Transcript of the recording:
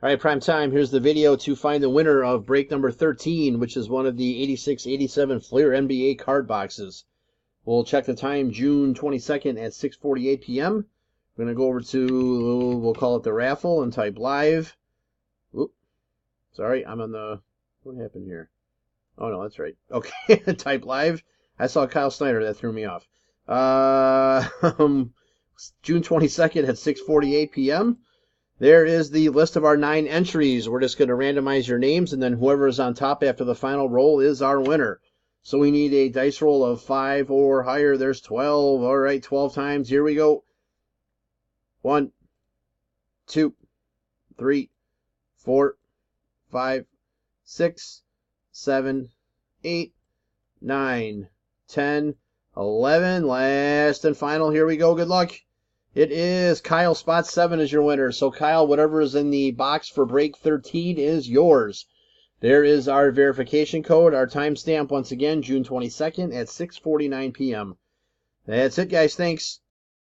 All right, prime time. Here's the video to find the winner of break number 13, which is one of the 86-87 Fleer NBA card boxes. We'll check the time, June 22nd at 6:48 p.m. We're going to go over to, we'll call it the raffle, and type live. Oop, sorry, I'm on the, what happened here? Oh, no, that's right. Okay, type live. I saw Kyle Snyder. That threw me off. June 22nd at 6:48 p.m. There is the list of our 9 entries. We're just going to randomize your names, and then whoever is on top after the final roll is our winner. So we need a dice roll of 5 or higher. There's 12. All right, 12 times. Here we go. 1, 2, 3, 4, 5, 6, 7, 8, 9, 10, 11. Last and final. Here we go. Good luck. It is Kyle. Spot 7 is your winner. So Kyle, whatever is in the box for break 13 is yours. There is our verification code, our timestamp once again, June 22nd at 6:49 p.m. That's it, guys. Thanks.